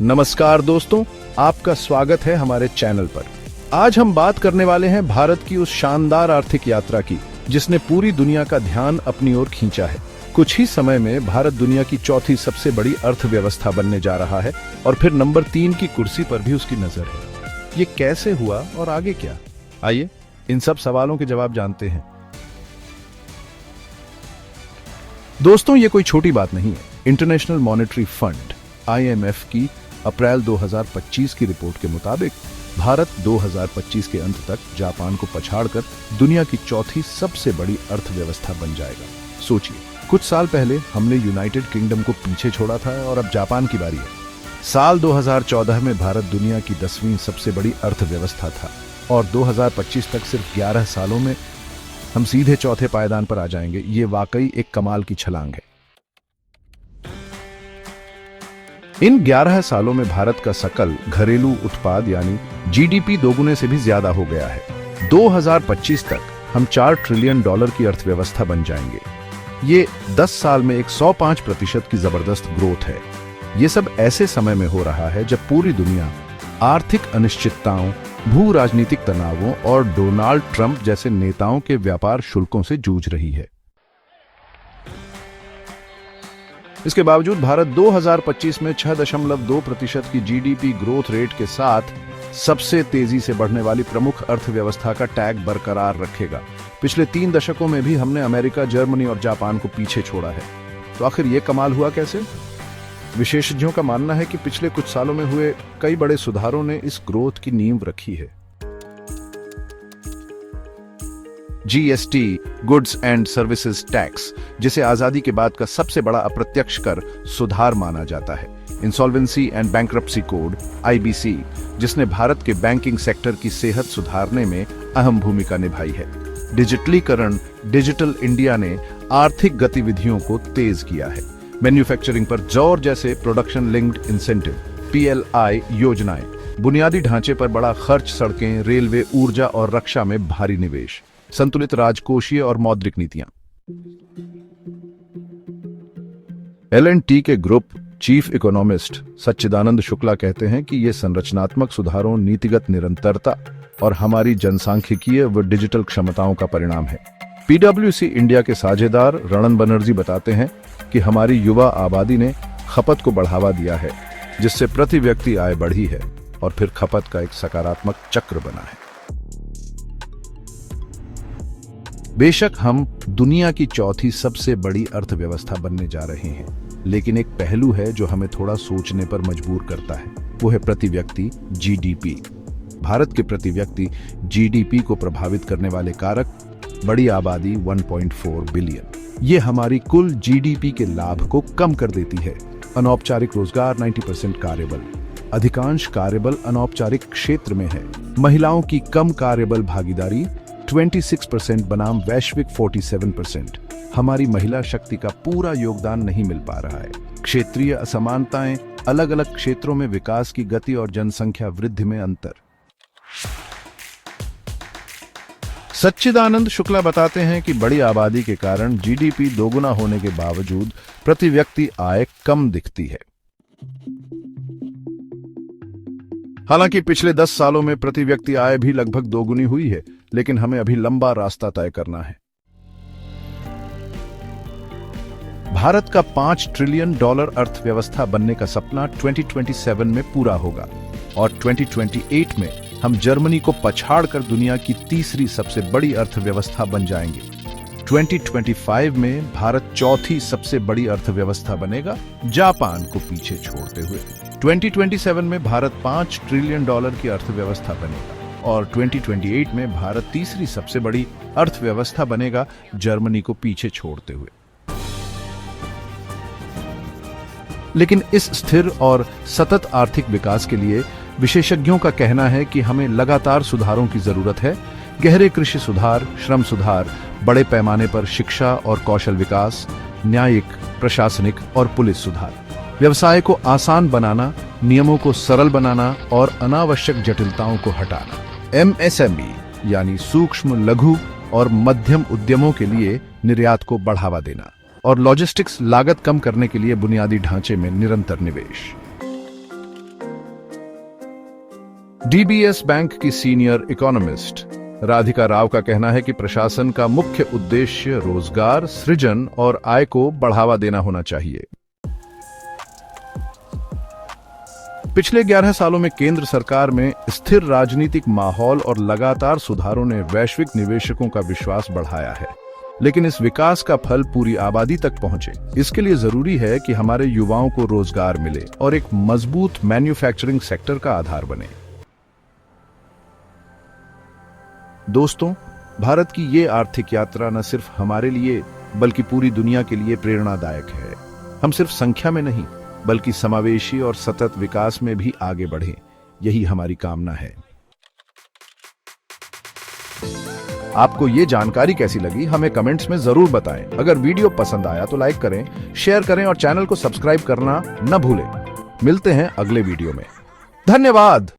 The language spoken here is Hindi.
नमस्कार दोस्तों, आपका स्वागत है हमारे चैनल पर। आज हम बात करने वाले हैं भारत की उस शानदार आर्थिक यात्रा की जिसने पूरी दुनिया का ध्यान अपनी ओर खींचा है। कुछ ही समय में भारत दुनिया की चौथी सबसे बड़ी अर्थव्यवस्था बनने जा रहा है और फिर नंबर 3 की कुर्सी पर भी उसकी नजर है। ये कैसे हुआ और आगे क्या? आइए इन सब सवालों के जवाब जानते हैं। दोस्तों, ये कोई छोटी बात नहीं है। इंटरनेशनल मॉनेटरी फंड IMF की अप्रैल 2025 की रिपोर्ट के मुताबिक भारत 2025 के अंत तक जापान को पछाड़कर दुनिया की चौथी सबसे बड़ी अर्थव्यवस्था बन जाएगा। सोचिए, कुछ साल पहले हमने यूनाइटेड किंगडम को पीछे छोड़ा था और अब जापान की बारी है। साल 2014 में भारत दुनिया की 10वीं सबसे बड़ी अर्थव्यवस्था था और 2025 तक सिर्फ 11 सालों में हम सीधे चौथे पायदान पर आ जाएंगे। ये वाकई एक कमाल की छलांग है। इन 11 सालों में भारत का सकल घरेलू उत्पाद यानी GDP दोगुने से भी ज्यादा हो गया है। 2025 तक हम $4 ट्रिलियन की अर्थव्यवस्था बन जाएंगे। ये 10 साल में 105% की जबरदस्त ग्रोथ है। ये सब ऐसे समय में हो रहा है जब पूरी दुनिया आर्थिक अनिश्चितताओं, भू राजनीतिक तनावों और डोनाल्ड ट्रंप जैसे नेताओं के व्यापार शुल्कों से जूझ रही है। इसके बावजूद भारत 2025 में 6.2% की GDP ग्रोथ रेट के साथ सबसे तेजी से बढ़ने वाली प्रमुख अर्थव्यवस्था का टैग बरकरार रखेगा। पिछले 3 दशकों में भी हमने अमेरिका, जर्मनी और जापान को पीछे छोड़ा है। तो आखिर ये कमाल हुआ कैसे? विशेषज्ञों का मानना है कि पिछले कुछ सालों में हुए कई बड़े सुधारों ने इस ग्रोथ की नींव रखी है। GST, goods and services tax, जिसे आजादी के बाद का सबसे बड़ा अप्रत्यक्ष कर सुधार माना जाता है। Insolvency and bankruptcy code IBC, जिसने भारत के बैंकिंग सेक्टर की सेहत सुधारने में अहम भूमिका निभाई है। डिजिटलीकरण, डिजिटल इंडिया ने आर्थिक गतिविधियों को तेज किया है। मैन्युफैक्चरिंग पर जोर, जैसे प्रोडक्शन लिंक्ड इंसेंटिव PLI योजनाएं, बुनियादी ढांचे पर बड़ा खर्च, सड़कें, रेलवे, ऊर्जा और रक्षा में भारी निवेश, संतुलित राजकोषीय और मौद्रिक नीतियां। L&T के ग्रुप चीफ इकोनॉमिस्ट सच्चिदानंद शुक्ला कहते हैं कि ये संरचनात्मक सुधारों, नीतिगत निरंतरता और हमारी जनसांख्यिकीय व डिजिटल क्षमताओं का परिणाम है। PwC इंडिया के साझेदार रणन बनर्जी बताते हैं कि हमारी युवा आबादी ने खपत को बढ़ावा दिया है, जिससे प्रति व्यक्ति आय बढ़ी है और फिर खपत का एक सकारात्मक चक्र बना है। बेशक हम दुनिया की चौथी सबसे बड़ी अर्थव्यवस्था बनने जा रहे हैं, लेकिन एक पहलू है जो हमें थोड़ा सोचने पर मजबूर करता है। वो है प्रति व्यक्ति GDP। भारत के प्रति व्यक्ति GDP को प्रभावित करने वाले कारक: बड़ी आबादी 1.4 बिलियन, ये हमारी कुल GDP के लाभ को कम कर देती है। अनौपचारिक रोजगार 90% कार्यबल, अधिकांश कार्यबल अनौपचारिक क्षेत्र में है। महिलाओं की कम कार्यबल भागीदारी 26% बनाम वैश्विक 47%। हमारी महिला शक्ति का पूरा योगदान नहीं मिल पा रहा है। क्षेत्रीय असमानताएं, अलग अलग क्षेत्रों में विकास की गति और जनसंख्या वृद्धि में अंतर। सच्चिदानंद शुक्ला बताते हैं कि बड़ी आबादी के कारण GDP दोगुना होने के बावजूद प्रति व्यक्ति आय कम दिखती है। हालांकि पिछले 10 सालों में प्रति व्यक्ति आय भी लगभग दोगुनी हुई है, लेकिन हमें अभी लंबा रास्ता तय करना है। भारत का $5 ट्रिलियन अर्थव्यवस्था बनने का सपना 2027 में पूरा होगा और 2028 में हम जर्मनी को पछाड़कर दुनिया की तीसरी सबसे बड़ी अर्थव्यवस्था बन जाएंगे। 2025 में भारत चौथी सबसे बड़ी अर्थव्यवस्था बनेगा, जापान को पीछे छोड़ते हुए। 2027 में भारत $5 ट्रिलियन की अर्थव्यवस्था बनेगा और 2028 में भारत तीसरी सबसे बड़ी अर्थव्यवस्था बनेगा, जर्मनी को पीछे छोड़ते हुए। लेकिन इस स्थिर और सतत आर्थिक विकास के लिए विशेषज्ञों का कहना है कि हमें लगातार सुधारों की जरूरत है। गहरे कृषि सुधार, श्रम सुधार, बड़े पैमाने पर शिक्षा और कौशल विकास, न्यायिक, प्रशासनिक और पुलिस सुधार, व्यवसाय को आसान बनाना, नियमों को सरल बनाना और अनावश्यक जटिलताओं को हटाना। MSME यानी सूक्ष्म, लघु और मध्यम उद्यमों के लिए निर्यात को बढ़ावा देना और लॉजिस्टिक्स लागत कम करने के लिए बुनियादी ढांचे में निरंतर निवेश। डीबीएस बैंक की सीनियर इकोनॉमिस्ट राधिका राव का कहना है कि प्रशासन का मुख्य उद्देश्य रोजगार सृजन और आय को बढ़ावा देना होना चाहिए। पिछले 11 सालों में केंद्र सरकार में स्थिर राजनीतिक माहौल और लगातार सुधारों ने वैश्विक निवेशकों का विश्वास बढ़ाया है, लेकिन इस विकास का फल पूरी आबादी तक पहुंचे, इसके लिए जरूरी है कि हमारे युवाओं को रोजगार मिले और एक मजबूत मैन्युफैक्चरिंग सेक्टर का आधार बने। दोस्तों, भारत की ये आर्थिक यात्रा न सिर्फ हमारे लिए बल्कि पूरी दुनिया के लिए प्रेरणादायक है। हम सिर्फ संख्या में नहीं बल्कि समावेशी और सतत विकास में भी आगे बढ़ें, यही हमारी कामना है। आपको ये जानकारी कैसी लगी हमें कमेंट्स में जरूर बताएं। अगर वीडियो पसंद आया तो लाइक करें, शेयर करें और चैनल को सब्सक्राइब करना न भूलें। मिलते हैं अगले वीडियो में। धन्यवाद।